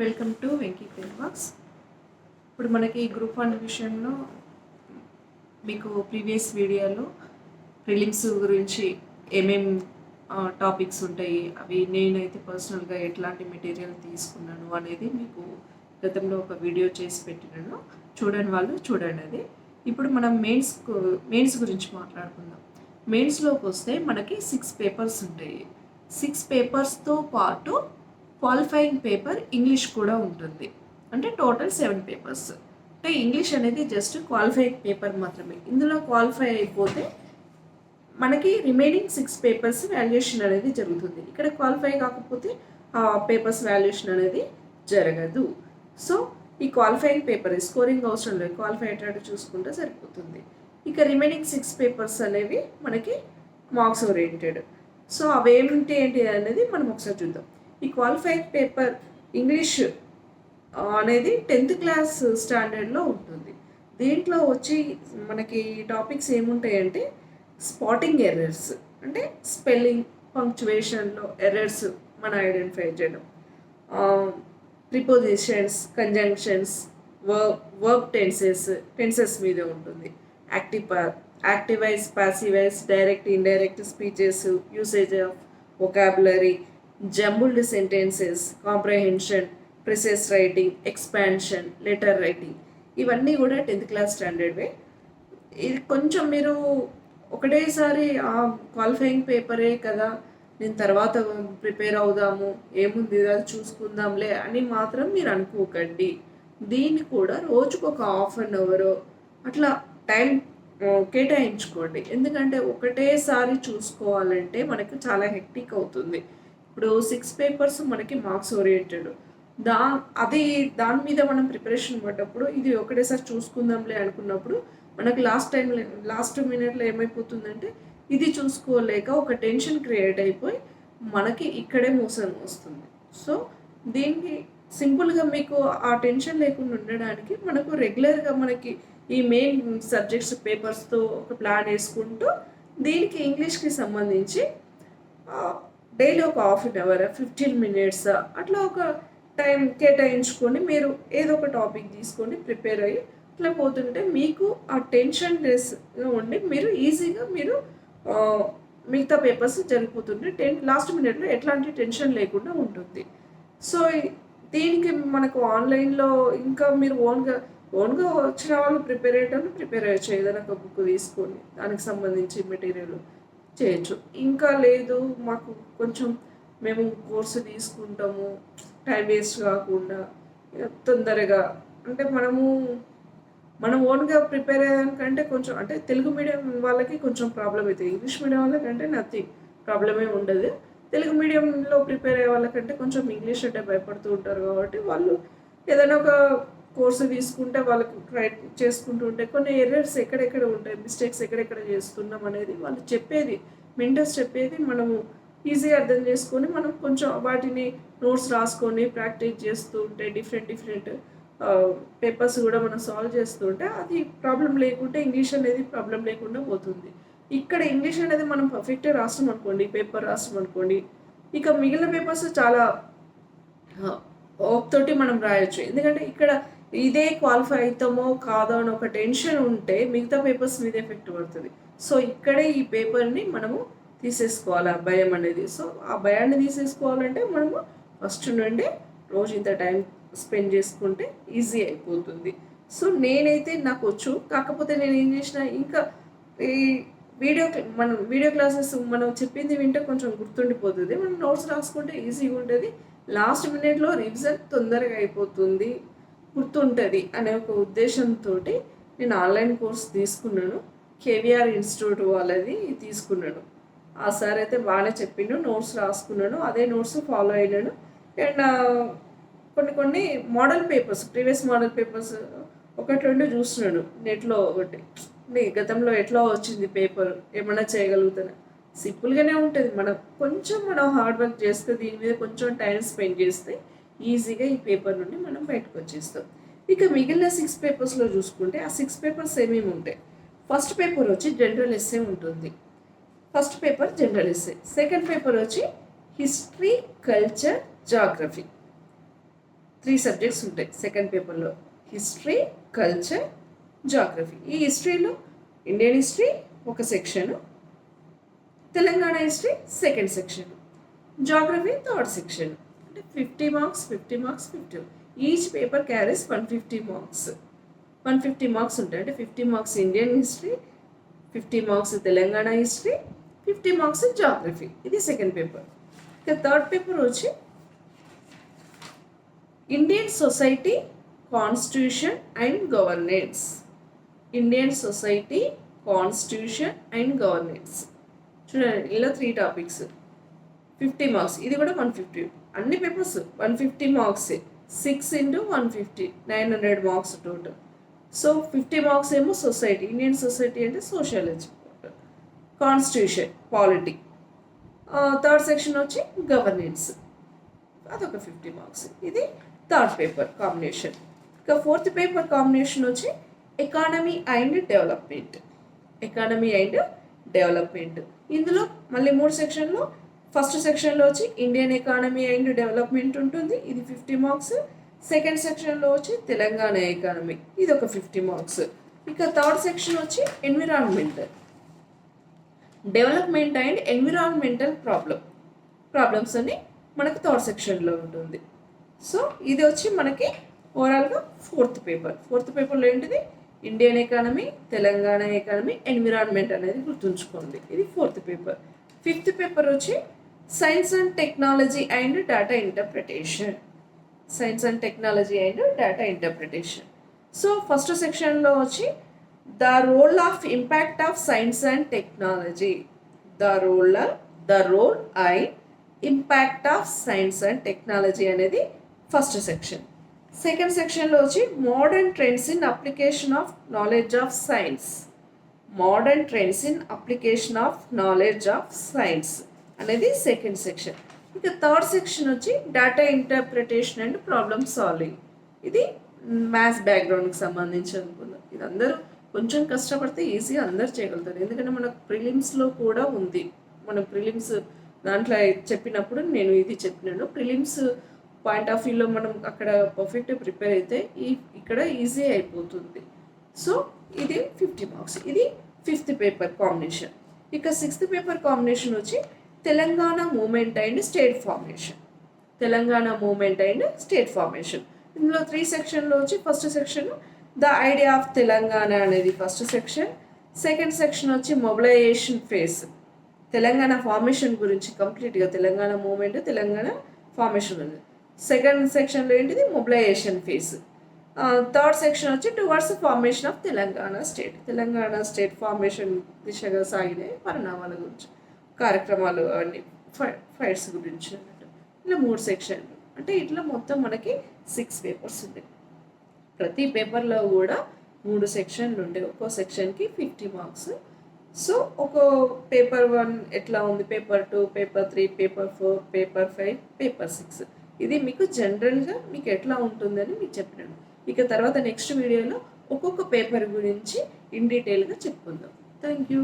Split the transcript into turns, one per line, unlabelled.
Welcome to Venky pen box. ఇప్పుడు మనకి group 1 విషయంలో మీకు ప్రీవియస్ వీడియోలో ప్రిలిమ్స్ గురించి ఏమేం టాపిక్స్ ఉంటాయి, అవి నేనైతే పర్సనల్గా ఎట్లాంటి మెటీరియల్ తీసుకున్నాను అనేది మీకు గతంలో ఒక వీడియో చేసి పెట్టినాను. చూడని వాళ్ళు చూడండి అది. ఇప్పుడు మనం మెయిన్స్ గురించి మాట్లాడుకుందాం. మెయిన్స్లోకి వస్తే మనకి 6 పేపర్స్ ఉంటాయి. 6 పేపర్స్తో పాటు క్వాలిఫైయింగ్ పేపర్ ఇంగ్లీష్ కూడా ఉంటుంది. అంటే టోటల్ 7 పేపర్స్. అంటే ఇంగ్లీష్ అనేది జస్ట్ క్వాలిఫైయింగ్ పేపర్ మాత్రమే. ఇందులో క్వాలిఫై అయిపోతే మనకి రిమైనింగ్ 6 పేపర్స్ వాల్యుయేషన్ అనేది జరుగుతుంది. ఇక్కడ క్వాలిఫై కాకపోతే ఆ పేపర్స్ వాల్యుయేషన్ అనేది జరగదు. సో ఈ క్వాలిఫైయింగ్ పేపర్ స్కోరింగ్ అవసరం లేదు, క్వాలిఫై అయ్యేటట్టు చూసుకుంటే సరిపోతుంది. ఇక రిమైనింగ్ 6 పేపర్స్ అనేవి మనకి మార్క్స్ ఓరియంటెడ్. సో అవేమిటి ఏంటి అనేది మనం ఒకసారి చూద్దాం. ఈ క్వాలిఫైయింగ్ పేపర్ ఇంగ్లీష్ అనేది 10th క్లాస్ స్టాండర్డ్లో ఉంటుంది. దీంట్లో వచ్చి మనకి టాపిక్స్ ఏముంటాయంటే స్పాటింగ్ ఎర్రర్స్, అంటే స్పెల్లింగ్ పంక్చువేషన్లో ఎర్రర్స్ మనం ఐడెంటిఫై చేయడం, ప్రిపోజిషన్స్, కంజంక్షన్స్, వర్బ్ టెన్సెస్ మీద ఉంటుంది. Activise, passivise, direct, indirect speeches, usage of vocabulary, jumbled sentences, comprehension, precis writing, expansion, letter writing, ఇవన్నీ కూడా 10th క్లాస్ స్టాండర్డ్వే. ఇది కొంచెం మీరు ఒకటేసారి క్వాలిఫైయింగ్ పేపరే కదా, నేను తర్వాత ప్రిపేర్ అవుదాము, ఏముంది అది చూసుకుందాంలే అని మాత్రం మీరు అనుకోకండి. దీన్ని కూడా రోజుకు ఒక హాఫ్ అన్ అవర్ అట్లా టైం కేటాయించుకోండి. ఎందుకంటే ఒకటేసారి చూసుకోవాలంటే మనకు చాలా హెక్టిక్ అవుతుంది. ఇప్పుడు 6 పేపర్స్ మనకి మార్క్స్ ఓరియంటెడ్. దాని మీద మనం ప్రిపరేషన్ పడ్డప్పుడు ఇది ఒకటేసారి చూసుకుందాంలే అనుకున్నప్పుడు మనకి లాస్ట్ మినిట్లో ఏమైపోతుందంటే ఇది చూసుకోలేక ఒక టెన్షన్ క్రియేట్ అయిపోయి మనకి ఇక్కడే మోసం వస్తుంది. సో దీనికి సింపుల్గా మీకు ఆ టెన్షన్ లేకుండా ఉండడానికి మనకు రెగ్యులర్గా మనకి ఈ మెయిన్ సబ్జెక్ట్స్ పేపర్స్తో ఒక ప్లాన్ వేసుకుంటూ దీనికి ఇంగ్లీష్కి సంబంధించి డైలీ ఒక హాఫ్ అన్ అవర్ 15 minutes అట్లా ఒక టైం కేటాయించుకొని మీరు ఏదో ఒక టాపిక్ తీసుకొని ప్రిపేర్ అయ్యి ఇట్లా పోతుంటే మీకు ఆ టెన్షన్ లెస్గా ఉండి మీరు ఈజీగా మీరు మిగతా పేపర్స్ జరిగిపోతుంటే లాస్ట్ మినిట్లో ఎట్లాంటి టెన్షన్ లేకుండా ఉంటుంది. సో దీనికి మనకు ఆన్లైన్లో ఇంకా మీరు ఓన్గా వచ్చిన వాళ్ళు ప్రిపేర్ అయ్యచ్చు. ఏదైనా ఒక బుక్ తీసుకొని దానికి సంబంధించి మెటీరియల్ చేయొచ్చు. ఇంకా లేదు మాకు కొంచెం మేము కోర్సు తీసుకుంటాము టైం వేస్ట్ కాకుండా తొందరగా, అంటే మనం ఓన్గా ప్రిపేర్ అయ్యానికంటే కొంచెం, అంటే తెలుగు మీడియం వాళ్ళకి కొంచెం ప్రాబ్లం అవుతుంది. ఇంగ్లీష్ మీడియం వాళ్ళకంటే నథింగ్ ప్రాబ్లమే ఉండదు. తెలుగు మీడియంలో ప్రిపేర్ అయ్యే వాళ్ళకంటే కొంచెం ఇంగ్లీష్ అంటే భయపడుతూ ఉంటారు కాబట్టి వాళ్ళు ఏదైనా ఒక కోర్సు తీసుకుంటే వాళ్ళకి ట్రై చేసుకుంటూ ఉంటే కొన్ని ఎర్రర్స్ ఎక్కడెక్కడ ఉంటాయి, మిస్టేక్స్ ఎక్కడెక్కడ చేస్తున్నాం అనేది వాళ్ళు చెప్పేది, మెంటర్స్ చెప్పేది మనము ఈజీగా అర్థం చేసుకొని మనం కొంచెం వాటిని నోట్స్ రాసుకొని ప్రాక్టీస్ చేస్తూ ఉంటే డిఫరెంట్ పేపర్స్ కూడా మనం సాల్వ్ చేస్తూ ఉంటే అది ప్రాబ్లం లేకుంటే ఇంగ్లీష్ అనేది ప్రాబ్లం లేకుండా పోతుంది. ఇక్కడ ఇంగ్లీష్ అనేది మనం పర్ఫెక్ట్గా రాస్తాం అనుకోండి, పేపర్ రాస్తాం అనుకోండి, ఇక మిగిలిన పేపర్స్ చాలా తోటి మనం రాయొచ్చు. ఎందుకంటే ఇక్కడ ఇదే క్వాలిఫై అవుతామో కాదో అని ఒక టెన్షన్ ఉంటే మిగతా పేపర్స్ మీద ఎఫెక్ట్ పడుతుంది. సో ఇక్కడే ఈ పేపర్ని మనము తీసేసుకోవాలి, ఆ భయం అనేది. సో ఆ భయాన్ని తీసేసుకోవాలంటే మనము ఫస్ట్ నుండి రోజు ఇంత టైం స్పెండ్ చేసుకుంటే ఈజీ అయిపోతుంది. సో నేనైతే నాకు వచ్చు, కాకపోతే నేను ఏం చేసిన ఇంకా ఈ వీడియో క్లాసెస్ మనం చెప్పింది వింటే కొంచెం గుర్తుండిపోతుంది, మనం నోట్స్ రాసుకుంటే ఈజీగా ఉంటుంది, లాస్ట్ మినిట్లో రివిజన్ తొందరగా అయిపోతుంది, గుర్తుంటుంది అనే ఒక ఉద్దేశంతో నేను ఆన్లైన్ కోర్స్ తీసుకున్నాను. కేవీఆర్ ఇన్స్టిట్యూట్ వాళ్ళది తీసుకున్నాను. ఆ సార్ అయితే బాగానే చెప్పిండు, నోట్స్ రాసుకున్నాను, అదే నోట్స్ ఫాలో అయినాను. అండ్ కొన్ని model papers, previous model papers 1-2 చూస్తున్నాను నెట్లో. ఒకటి గతంలో ఎట్లా వచ్చింది పేపర్, ఏమన్నా చేయగలుగుతాను, సింపుల్గానే ఉంటుంది. మనం హార్డ్ వర్క్ చేస్తే దీని మీద కొంచెం టైం స్పెండ్ చేస్తే ఈజీగా ఈ పేపర్ నుండి మనం బయటకు వచ్చేస్తాం. ఇక మిగిలిన 6 పేపర్స్లో చూసుకుంటే ఆ 6 పేపర్స్ ఏమేమి ఉంటాయి. ఫస్ట్ పేపర్ వచ్చి జనరల్ ఎస్సే ఉంటుంది. First paper general essay. Second paper వచ్చి హిస్టరీ, కల్చర్, జాగ్రఫీ. 3 సబ్జెక్ట్స్ ఉంటాయి సెకండ్ పేపర్లో, హిస్టరీ, కల్చర్, జాగ్రఫీ. ఈ హిస్టరీలో ఇండియన్ హిస్టరీ ఒక section, Telangana history second section, geography third section. అంటే 50 marks 50 marks 50. Each paper carries 150 marks. 150 marks ఉంటాయి. అంటే 50 marks Indian history, 50 marks Telangana history, 50 marks geography. ఇది second paper. ఇక థర్డ్ పేపర్ వచ్చి Indian society, constitution and governance. Indian society, constitution and governance. చూడండి, ఇలా 3 topics, 50 marks. ఇది కూడా 150. అన్ని papers 150 marks. 6 into 150, 900 marks total. So 50 marks ఏమో సొసైటీ, ఇండియన్ సొసైటీ అంటే sociology, constitution polity, third section వచ్చి గవర్నెన్స్, అదొక 50 మార్క్స్. ఇది థర్డ్ పేపర్ కాంబినేషన్. ఇక ఫోర్త్ పేపర్ కాంబినేషన్ వచ్చి economy and development. Economy and development. ఇందులో మళ్ళీ 3 సెక్షన్లో, ఫస్ట్ సెక్షన్లో వచ్చి ఇండియన్ ఎకానమీ అండ్ డెవలప్మెంట్ ఉంటుంది, ఇది 50 మార్క్స్. సెకండ్ సెక్షన్లో వచ్చి తెలంగాణ ఎకానమీ, ఇది ఒక 50 మార్క్స్. ఇక థర్డ్ సెక్షన్ వచ్చి environmental, development and environmental problems అని మనకు థర్డ్ సెక్షన్లో ఉంటుంది. సో ఇది వచ్చి మనకి ఓవరాల్గా ఫోర్త్ పేపర్. ఫోర్త్ పేపర్లో ఏంటిది, Indian economy, Telangana economy, environment అనేది గుర్తుంచుకోండి. ఇది ఫోర్త్ పేపర్. ఫిఫ్త్ పేపర్ వచ్చి science and technology and data interpretation. Science and technology and data interpretation. So first సెక్షన్లో వచ్చి the role of impact of science and technology. The role and impact of science and technology అనేది first section. Second సెక్షన్లో వచ్చి modern trends in application of knowledge of science. Modern trends in application of knowledge of science అనేది second section. ఇక third section వచ్చి data interpretation and problem solving. ఇది maths బ్యాక్గ్రౌండ్కి సంబంధించి అనుకుందాం. ఇది అందరూ కొంచెం కష్టపడితే ఈజీగా అందరు చేయగలుగుతారు, ఎందుకంటే మనకు ప్రిలిమ్స్లో కూడా ఉంది. మనం ప్రిలిమ్స్ దాంట్లో చెప్పినప్పుడు నేను ఇది చెప్పినాను. ప్రిలిమ్స్ పాయింట్ ఆఫ్ వ్యూలో మనం అక్కడ పర్ఫెక్ట్గా ప్రిపేర్ అయితే ఇక్కడ ఈజీ అయిపోతుంది. సో ఇది 50 మార్క్స్. ఇది ఫిఫ్త్ పేపర్ కాంబినేషన్. ఇక సిక్స్త్ పేపర్ కాంబినేషన్ వచ్చి Telangana movement and state formation. Telangana movement and state formation. ఇందులో 3 సెక్షన్లో వచ్చి first section the idea of Telangana అనేది ఫస్ట్ సెక్షన్. సెకండ్ సెక్షన్ వచ్చి మొబిలైజేషన్ ఫేజ్, తెలంగాణ ఫార్మేషన్ గురించి కంప్లీట్గా తెలంగాణ మూమెంట్, తెలంగాణ ఫార్మేషన్ ఉంది. సెకండ్ సెక్షన్లో ఏంటిది మొబిలైజేషన్ ఫేజ్. థర్డ్ సెక్షన్ వచ్చి towards formation of Telangana state. Telangana state formation దిశగా సాగిన పరిణామాల గురించి, కార్యక్రమాలు అన్ని ఫైట్స్ గురించి అన్నట్టు. ఇలా 3 సెక్షన్లు. అంటే ఇట్లా మొత్తం మనకి 6 పేపర్స్ ఉన్నాయి. ప్రతి పేపర్లో కూడా 3 సెక్షన్లు ఉంటాయి. ఒక్కో సెక్షన్కి 50 మార్క్స్. సో ఒక పేపర్ 1 ఎట్లా ఉంది, paper 2, paper 3, paper 4, paper 5, paper 6. ఇది మీకు జనరల్గా మీకు ఎట్లా ఉంటుందని మీకు చెప్పినాను. ఇక తర్వాత నెక్స్ట్ వీడియోలో ఒక్కొక్క పేపర్ గురించి ఇన్ డీటెయిల్గా చెప్పుకుందాం. Thank you.